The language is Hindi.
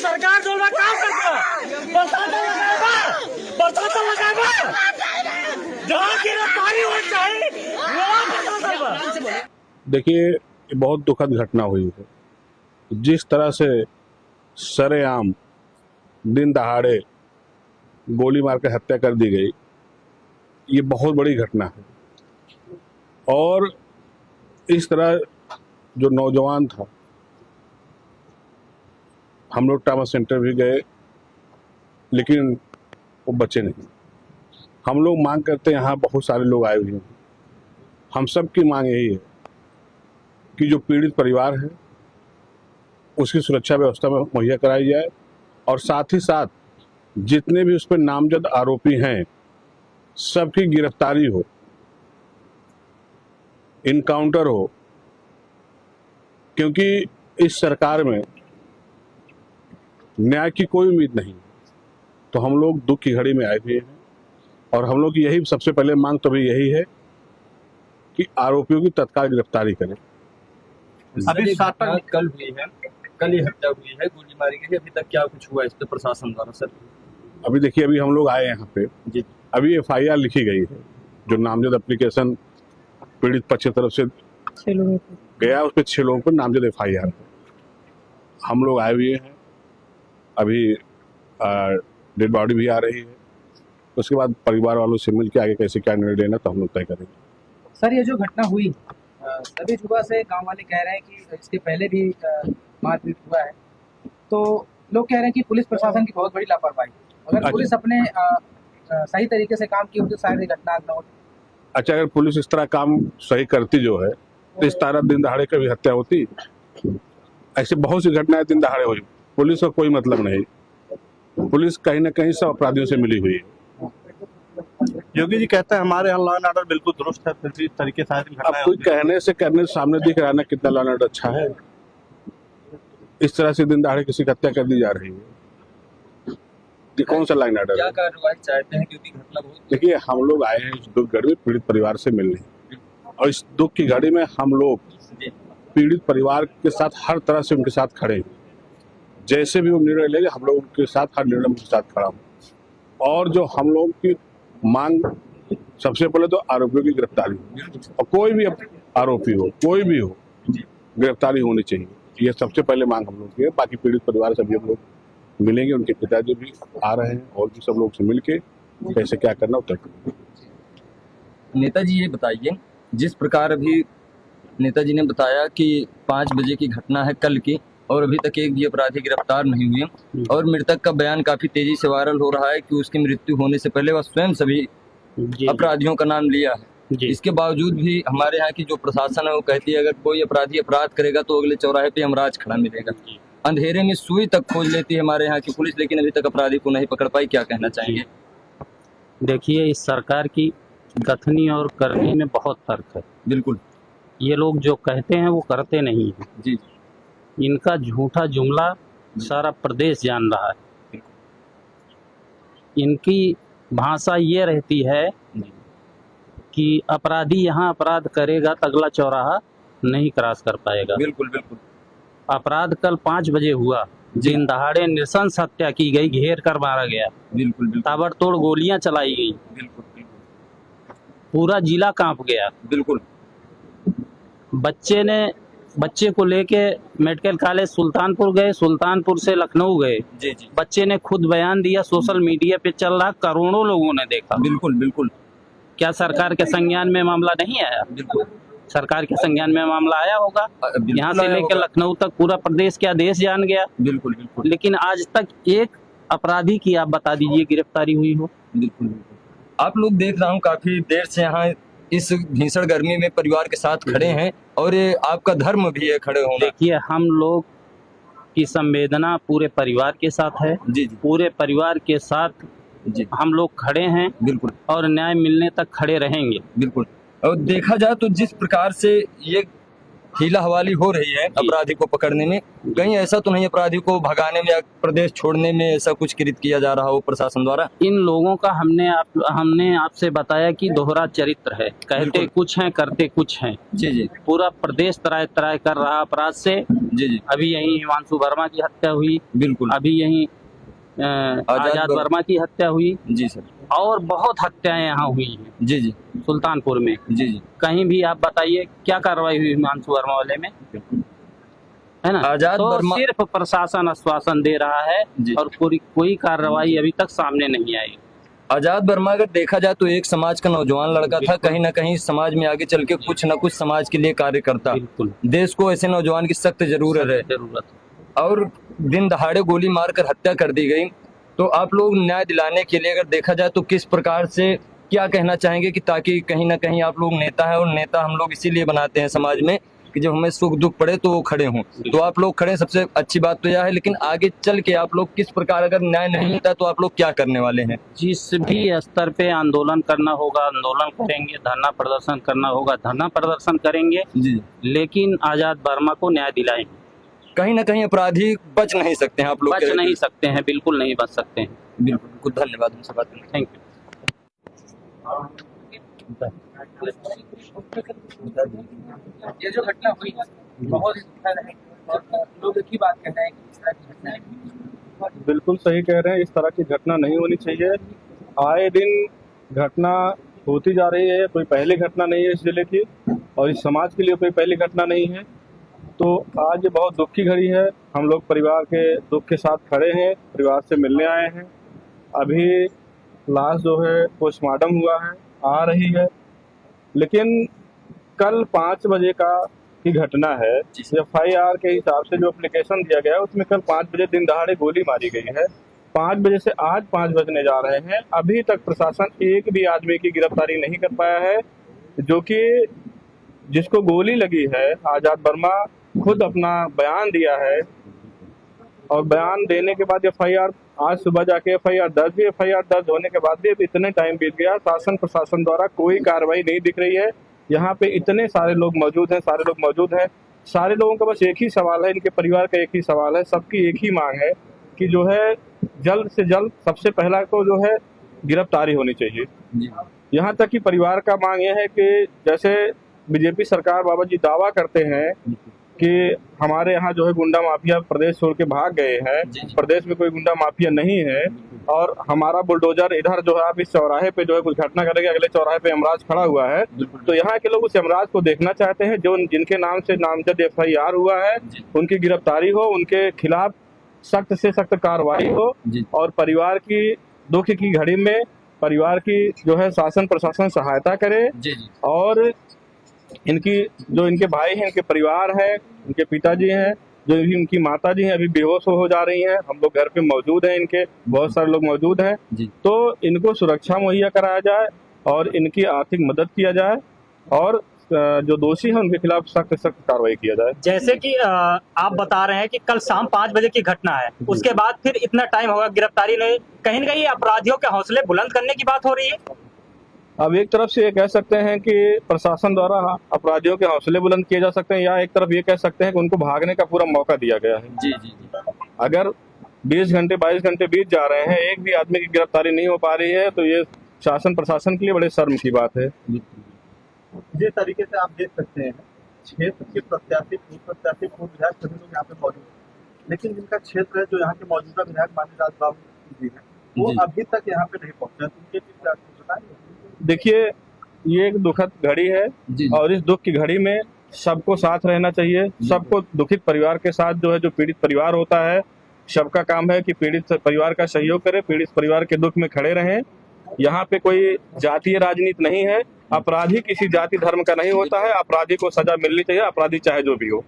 सरकार जो काम करता बरसात लगाएगा जहाँ गिरफ्तारी हो चाहिए। देखिए, ये बहुत दुखद घटना हुई है। जिस तरह से सरेआम दिन दहाड़े गोली मार कर हत्या कर दी गई, ये बहुत बड़ी घटना है। और इस तरह जो नौजवान था, हम लोग ट्रामा सेंटर भी गए लेकिन वो बचे नहीं। हम लोग मांग करते हैं, यहाँ बहुत सारे लोग आए हुए हैं, हम सब की मांग यही है कि जो पीड़ित परिवार है उसकी सुरक्षा व्यवस्था में मुहैया कराई जाए और साथ ही साथ जितने भी उस पर नामजद आरोपी हैं सबकी गिरफ्तारी हो, इनकाउंटर हो। क्योंकि इस सरकार में न्याय की कोई उम्मीद नहीं, तो हम लोग दुख की घड़ी में आए हुए हैं और हम लोग की यही सबसे पहले मांग तो भी यही है कि आरोपियों की तत्काल गिरफ्तारी करें। अभी कल हुई है, कल ही हत्या हुई है, गोली मारी गई है, अभी तक क्या कुछ हुआ इस पे प्रशासन द्वारा सर? अभी देखिए, अभी हम लोग आए यहाँ पे जी, अभी FIR लिखी गई है। जो नामजद एप्लीकेशन पीड़ित पक्ष की तरफ से गया उस पर 6 लोगों पर नामजद FIR है। हम लोग आए हुए हैं, अभी डेड बॉडी भी आ रही है। उसके बाद परिवार वालों से मिल के आगे कैसे क्या निर्णय लेना तो हम लोग तय करेंगे। सर, ये जो घटना हुई सभी सुबह से गांव वाले कह रहे हैं कि इसके पहले भी मारपीट हुआ है, तो लोग कह रहे हैं कि पुलिस प्रशासन की बहुत बड़ी लापरवाही। अगर पुलिस अपने सही तरीके से काम की होती तो शायद ये घटना न होती। अच्छा, अगर पुलिस इस तरह काम सही करती जो है तो इस तरह दिन दहाड़े कभी हत्या होती? ऐसे बहुत सी घटनाएं दिन दहाड़े हुई। पुलिस का कोई मतलब नहीं, पुलिस कहीं ना कहीं सब अपराधियों से मिली हुई है। योगी जी कहते हैं हमारे यहाँ लॉ एंड ऑर्डर बिल्कुल दुरुस्त है, फिर भी इस तरीके से अब कोई कहने से करने सामने दिख रहा है ना कितना लॉ एंड ऑर्डर अच्छा है। इस तरह से दिन दहाड़े किसी की हत्या कर दी जा रही है, ये कौन सा लॉ एंड ऑर्डर क्या है? कार्रवाई चाहते हैं, क्योंकि घटना बहुत। देखिए, हम लोग आए हैं इस दुख घड़ी में पीड़ित परिवार से मिलने, और इस दुख की घड़ी में हम लोग पीड़ित परिवार के साथ हर तरह से उनके साथ खड़े हैं। जैसे भी वो निर्णय लेंगे हम लोग उनके साथ हर निर्णय उनके साथ खड़ा हूँ। और जो हम लोग की मांग सबसे पहले तो आरोपियों की गिरफ्तारी, और कोई भी आरोपी हो, कोई भी हो, गिरफ्तारी होनी चाहिए। ये सबसे पहले मांग हम लोग की है। बाकी पीड़ित परिवार से भी हम लोग मिलेंगे, उनके पिताजी भी आ रहे हैं और भी सब लोग से मिलके कैसे क्या करना उतर करेंगे। नेताजी ये बताइए, जिस प्रकार अभी नेताजी ने बताया कि 5 बजे की घटना है कल की, और अभी तक एक भी अपराधी गिरफ्तार नहीं हुए, और मृतक का बयान काफी तेजी से वायरल हो रहा है कि उसकी मृत्यु होने से पहले वह स्वयं सभी अपराधियों का नाम लिया है। इसके बावजूद भी हमारे यहाँ की जो प्रशासन है वो कहती है अगर कोई अपराधी अपराध करेगा तो अगले चौराहे पे यमराज खड़ा मिलेगा। अंधेरे में सुई तक खोज लेती है हमारे यहाँ की पुलिस, लेकिन अभी तक अपराधी को नहीं पकड़ पाई। क्या कहना चाहेंगे? देखिए, इस सरकार की कथनी और करनी में बहुत फर्क है। बिल्कुल, ये लोग जो कहते हैं वो करते नहीं हैं। जी, इनका झूठा जुमला सारा प्रदेश जान रहा है। इनकी भाषा ये रहती है कि अपराधी यहाँ अपराध करेगा तो अगला चौराहा नहीं क्रॉस कर पाएगा। बिल्कुल बिल्कुल। अपराध कल 5 बजे हुआ, दिन दहाड़े नृशंस हत्या की गई, घेर कर मारा गया, बिल्कुल बिल्कुल, ताबड़तोड़ गोलियां चलाई गई, बिल्कुल बिल्कुल, पूरा जिला कांप गया। बिल्कुल। बच्चे को लेके मेडिकल कॉलेज सुल्तानपुर गए, सुल्तानपुर से लखनऊ गए। जी जी, बच्चे ने खुद बयान दिया, सोशल मीडिया पे चल रहा, करोड़ों लोगों ने देखा। बिल्कुल बिल्कुल। क्या सरकार के संज्ञान में मामला नहीं आया? बिल्कुल, सरकार के संज्ञान में मामला आया होगा। यहाँ से लेकर लखनऊ तक पूरा प्रदेश क्या देश जान गया। बिल्कुल बिल्कुल। लेकिन आज तक एक अपराधी की आप बता दीजिए गिरफ्तारी हुई हो? बिल्कुल बिल्कुल। आप लोग देख रहा हूँ काफी देर से यहाँ इस भीषण गर्मी में परिवार के साथ खड़े हैं, और ये आपका धर्म भी है खड़े होना। देखिए, हम लोग की संवेदना पूरे परिवार के साथ है। जी जी, पूरे परिवार के साथ जी हम लोग खड़े हैं, बिल्कुल, और न्याय मिलने तक खड़े रहेंगे। बिल्कुल। और देखा जाए तो जिस प्रकार से ये हीला हवाली हो रही है अपराधी को पकड़ने में, कहीं ऐसा तो नहीं अपराधी को भगाने में या प्रदेश छोड़ने में ऐसा कुछ कृत किया जा रहा हो प्रशासन द्वारा? इन लोगों का हमने आपसे बताया कि दोहरा चरित्र है, कहते कुछ हैं करते कुछ हैं। जी जी, पूरा प्रदेश तराय तराय कर रहा अपराध से, जी जी अभी यहीं हिमांशु वर्मा की हत्या हुई, बिल्कुल अभी यहीं आजाद वर्मा की हत्या हुई, जी सर और बहुत हत्याएं यहाँ हुई हैं जी जी सुल्तानपुर में। जी जी कहीं भी आप बताइए क्या कार्रवाई हुई हिमांशु वर्मा वाले में, है ना? आजाद तो वर्मा सिर्फ प्रशासन आश्वासन दे रहा है जी। और कोई कार्रवाई अभी तक सामने नहीं आई। आजाद वर्मा अगर देखा जाए तो एक समाज का नौजवान लड़का था, कहीं ना कहीं समाज में आगे चल के कुछ न कुछ समाज के लिए कार्य करता। बिल्कुल देश को ऐसे नौजवान की सख्त जरूरत है, और दिन दहाड़े गोली मारकर हत्या कर दी गई। तो आप लोग न्याय दिलाने के लिए अगर देखा जाए तो किस प्रकार से क्या कहना चाहेंगे कि ताकि कहीं ना कहीं आप लोग नेता है, और नेता हम लोग इसीलिए बनाते हैं समाज में कि जब हमें सुख दुख पड़े तो वो खड़े हों, तो आप लोग खड़े, सबसे अच्छी बात तो यह है। लेकिन आगे चल के आप लोग किस प्रकार, अगर न्याय नहीं होता तो आप लोग क्या करने वाले हैं? जिस भी स्तर पे आंदोलन करना होगा आंदोलन करेंगे, धरना प्रदर्शन करना होगा धरना प्रदर्शन करेंगे, जी लेकिन आजाद वर्मा को न्याय दिलाएंगे। कहीं ना कहीं अपराधी बच नहीं सकते हैं आप लोग, बच नहीं सकते हैं, बिल्कुल नहीं बच सकते हैं। बिल्कुल धन्यवाद हमसे बात करने। Thank you. ये जो घटना हुई बहुत ही दुखद है और लोग एक ही बात कह रहे हैं कि इस तरह की घटना है। बिल्कुल सही कह रहे हैं, इस तरह की घटना नहीं होनी चाहिए। आए दिन घटना होती जा रही है, कोई पहली घटना नहीं है इस जिले की, और इस समाज के लिए कोई पहली घटना नहीं है। तो आज बहुत दुख की घड़ी है, हम लोग परिवार के दुख के साथ खड़े हैं, परिवार से मिलने आए हैं। अभी लाश जो है पोस्टमार्टम हुआ है, आ रही है, लेकिन कल 5 बजे की घटना है। FIR के हिसाब से जो एप्लीकेशन दिया गया है उसमें कल 5 बजे दिन दहाड़े गोली मारी गई है। 5 बजे से आज 5 बजने जा रहे हैं, अभी तक प्रशासन एक भी आदमी की गिरफ्तारी नहीं कर पाया है। जो कि जिसको गोली लगी है, आजाद वर्मा खुद अपना बयान दिया है, और बयान देने के बाद FIR आज सुबह जाके FIR दर्ज हुई। FIR दर्ज होने के बाद भी अब इतने टाइम बीत गया, शासन प्रशासन द्वारा कोई कार्रवाई नहीं दिख रही है। यहाँ पे इतने सारे लोग मौजूद हैं, सारे लोगों का बस एक ही सवाल है, इनके परिवार का एक ही सवाल है, सबकी एक ही मांग है कि जो है जल्द से जल्द सबसे पहला तो जो है गिरफ्तारी होनी चाहिए। यहाँ तक कि परिवार का मांग यह है कि जैसे बीजेपी सरकार बाबा जी दावा करते हैं कि हमारे यहाँ जो है गुंडा माफिया प्रदेश छोड़ के भाग गए हैं, प्रदेश में कोई गुंडा माफिया नहीं है, और हमारा बुलडोजर इधर जो है आप इस चौराहे पे जो है कुछ घटना करेंगे, अगले चौराहे पे यमराज खड़ा हुआ है। तो यहाँ के लोग उस यमराज को देखना चाहते हैं, जो जिनके नाम से नामजद FIR हुआ है, उनकी गिरफ्तारी हो, उनके खिलाफ सख्त से सख्त कार्रवाई हो, और परिवार की दुख की घड़ी में परिवार की जो है शासन प्रशासन सहायता करे। और इनके भाई हैं, इनके परिवार है, इनके पिताजी हैं, जो इनकी माता जी हैं अभी बेहोश हो जा रही हैं, हम लोग घर पे मौजूद हैं, इनके बहुत सारे लोग मौजूद हैं। तो इनको सुरक्षा मुहैया कराया जाए और इनकी आर्थिक मदद किया जाए, और जो दोषी हैं उनके खिलाफ सख्त कार्रवाई किया जाए। जैसे कि आप बता रहे हैं कि कल शाम 5 बजे की घटना है, उसके बाद फिर इतना टाइम होगा गिरफ्तारी नहीं, कहीं न कहीं अपराधियों के हौसले बुलंद करने की बात हो रही है। अब एक तरफ से ये कह सकते हैं कि प्रशासन द्वारा अपराधियों के हौसले बुलंद किए जा सकते हैं, या एक तरफ ये कह सकते हैं कि उनको भागने का पूरा मौका दिया गया है। अगर 20 घंटे 22 घंटे बीत जा रहे हैं, एक भी आदमी की गिरफ्तारी नहीं हो पा रही है, तो ये शासन प्रशासन के लिए बड़े शर्म की बात है। जिस तरीके से आप देख सकते हैं, क्षेत्र के प्रत्याशी पूर्व विधायक सभी लोग यहाँ पे मौजूद हैं, लेकिन जिनका क्षेत्र है, जो यहाँ के मौजूदा विधायक माननीय राजबाबू जी हैं, वो अभी तक यहाँ पे नहीं पहुंचे। उनके लिए बताएंगे? देखिए, ये एक दुखद घड़ी है, और इस दुख की घड़ी में सबको साथ रहना चाहिए। सबको दुखित परिवार के साथ जो है, जो पीड़ित परिवार होता है, सबका काम है कि पीड़ित परिवार का सहयोग करे, पीड़ित परिवार के दुख में खड़े रहें। यहाँ पे कोई जातीय राजनीति नहीं है, अपराधी किसी जाति धर्म का नहीं होता है, अपराधी को सजा मिलनी चाहिए, अपराधी चाहे जो भी हो।